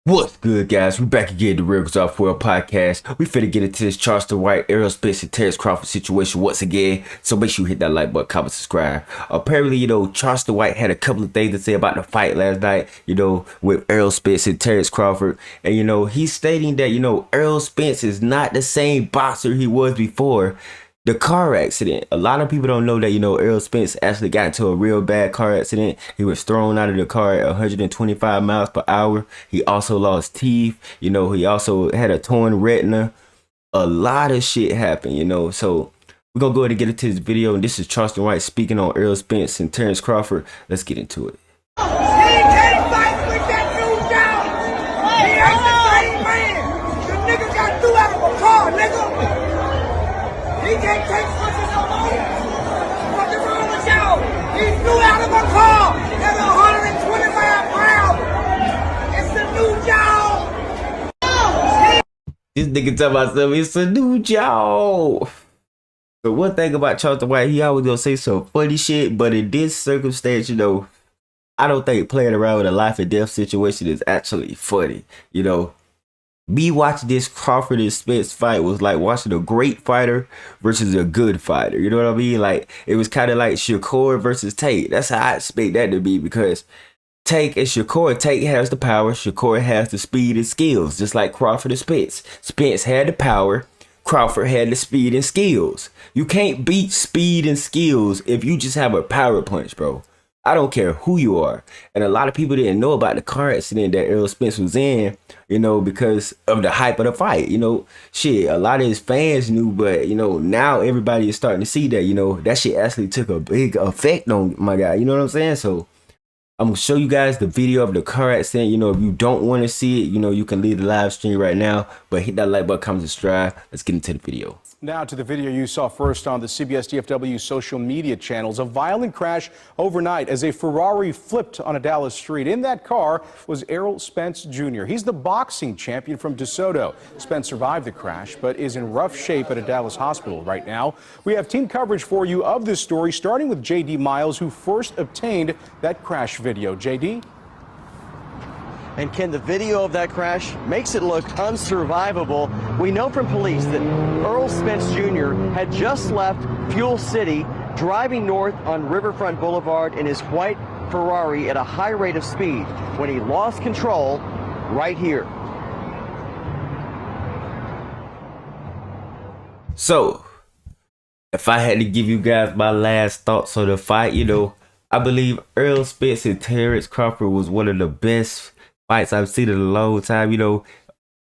What's good, guys? We back again, the Real Quasar4L podcast. We finna get into this Charleston White, Errol, Spence, and Terrence Crawford situation once again. So make sure you hit that like button, comment, subscribe. Apparently, Charleston White had a couple of things to say about the fight last night, with Errol Spence and Terrence Crawford. And, he's stating that, Errol Spence is not the same boxer he was before the car accident. A lot of people don't know that, Errol Spence actually got into a real bad car accident. He was thrown out of the car at 125 miles per hour. He also lost teeth. He also had a torn retina. A lot of shit happened, So we're going to go ahead and get into this video. And this is Charleston White speaking on Errol Spence and Terrence Crawford. Let's get into it. He can't fight with that dude down. He ain't the same man. The nigga got threw out of a car, nigga. He can't take punches no more. What's wrong with y'all? He threw out of a car at 125 pounds. It's the new job. This nigga talking about something. It's a new job. So one thing about Charleston White, he always gonna say some funny shit, but in this circumstance, I don't think playing around with a life and death situation is actually funny. Me watching this Crawford and Spence fight was like watching a great fighter versus a good fighter. You know what I mean? Like, it was kind of like Shakur versus Tate. That's how I expect that to be, because Tate and Shakur, Tate has the power, Shakur has the speed and skills, just like Crawford and Spence. Spence had the power, Crawford had the speed and skills. You can't beat speed and skills if you just have a power punch, bro. I don't care who you are. And a lot of people didn't know about the car accident that Errol Spence was in, because of the hype of the fight. Shit, a lot of his fans knew, but, now everybody is starting to see that, that shit actually took a big effect on my guy. You know what I'm saying? So I'm going to show you guys the video of the car accident. If you don't want to see it, you can leave the live stream right now, but hit that like button, comment, subscribe. Let's get into the video. Now to the video you saw first on the CBS DFW social media channels. A violent crash overnight as a Ferrari flipped on a Dallas street. In that car was Errol Spence Jr. He's the boxing champion from DeSoto. Spence survived the crash but is in rough shape at a Dallas hospital right now. We have team coverage for you of this story, starting with J.D. Miles, who first obtained that crash video. J.D.? And Ken, the video of that crash makes it look unsurvivable. We know from police that Errol Spence Jr. had just left Fuel City, driving north on Riverfront Boulevard in his white Ferrari at a high rate of speed when he lost control right here. So, if I had to give you guys my last thoughts on the fight, I believe Errol Spence and Terrence Crawford was one of the best fights I've seen in a long time,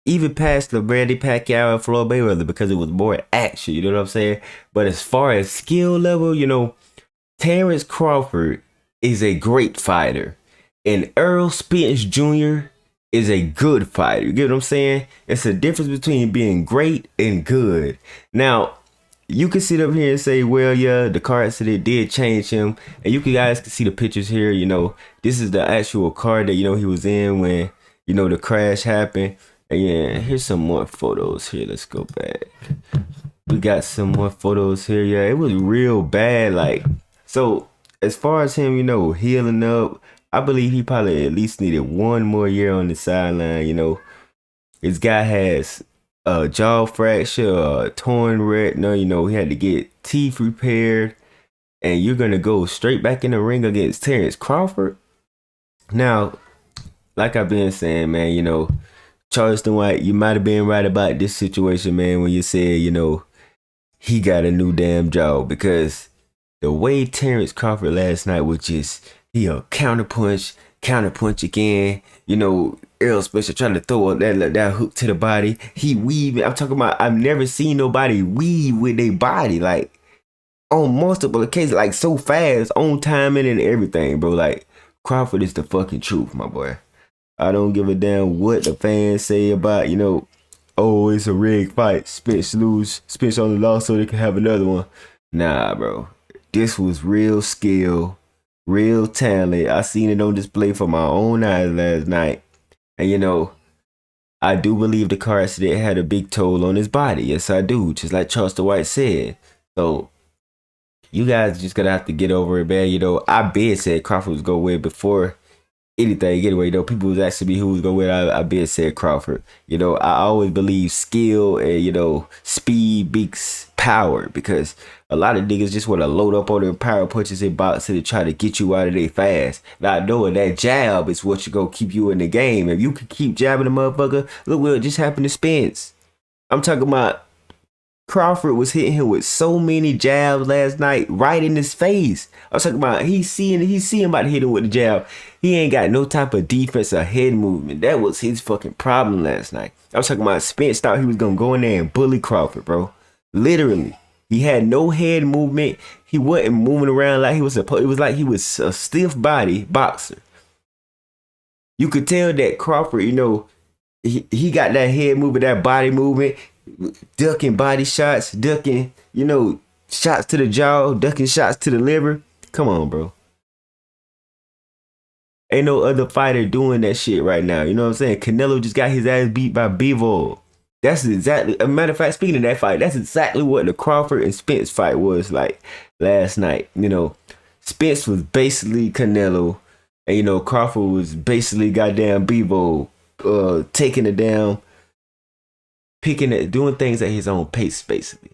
even past the Randy Pacquiao and Floyd Mayweather, because it was more action, you know what I'm saying? But as far as skill level, Terrence Crawford is a great fighter, and Errol Spence Jr. is a good fighter. You get what I'm saying? It's a difference between being great and good. Now, you can sit up here and say, well, yeah, the car accident did change him. And you guys can see the pictures here. This is the actual car that, he was in when, the crash happened. And yeah, here's some more photos here. Let's go back. We got some more photos here. Yeah, it was real bad. So as far as him, healing up, I believe he probably at least needed one more year on the sideline. This guy has a jaw fracture, a torn retina, he had to get teeth repaired, and you're gonna go straight back in the ring against Terrence Crawford. Now, like I've been saying, man, Charleston White, you might have been right about this situation, man, when you said, he got a new damn jaw, because the way Terrence Crawford last night was just, he'll counterpunch again, Errol Spence trying to throw that hook to the body. He weaving. I'm talking about, I've never seen nobody weave with their body, on multiple occasions, so fast, on timing and everything, bro. Crawford is the fucking truth, my boy. I don't give a damn what the fans say about, oh, it's a rigged fight. Spence only lost so they can have another one. Nah, bro. This was real skill, real talent. I seen it on display for my own eyes last night. And I do believe the car accident had a big toll on his body. Yes, I do. Just like Charleston White said. So you guys just gonna have to get over it, man. I been said Crawford was gonna win before anything anyway, though. People was asking me who was gonna win. I been said Crawford. You know, I always believe skill and, you know, speed beats power, because a lot of niggas just want to load up on their power punches in boxing and try to get you out of there fast, not knowing that jab is what you gonna keep you in the game. If you can keep jabbing the motherfucker, look what just happened to Spence. I'm talking about Crawford was hitting him with so many jabs last night, right in his face. I was talking about he's seeing about to hit him with the jab. He ain't got no type of defense or head movement. That was his fucking problem last night. I was talking about Spence thought he was gonna go in there and bully Crawford, bro. Literally, he had no head movement. He wasn't moving around like he was supposed. It was like he was a stiff body boxer. You could tell that Crawford, you know, he got that head movement, that body movement. Ducking body shots, ducking, you know, shots to the jaw, ducking shots to the liver. Come on, bro. Ain't no other fighter doing that shit right now. You know what I'm saying? Canelo just got his ass beat by Bivol. That's exactly, a matter of fact, speaking of that fight, that's exactly what the Crawford and Spence fight was like last night. You know, Spence was basically Canelo, and, you know, Crawford was basically goddamn Bivol, taking it down, picking it, doing things at his own pace, basically.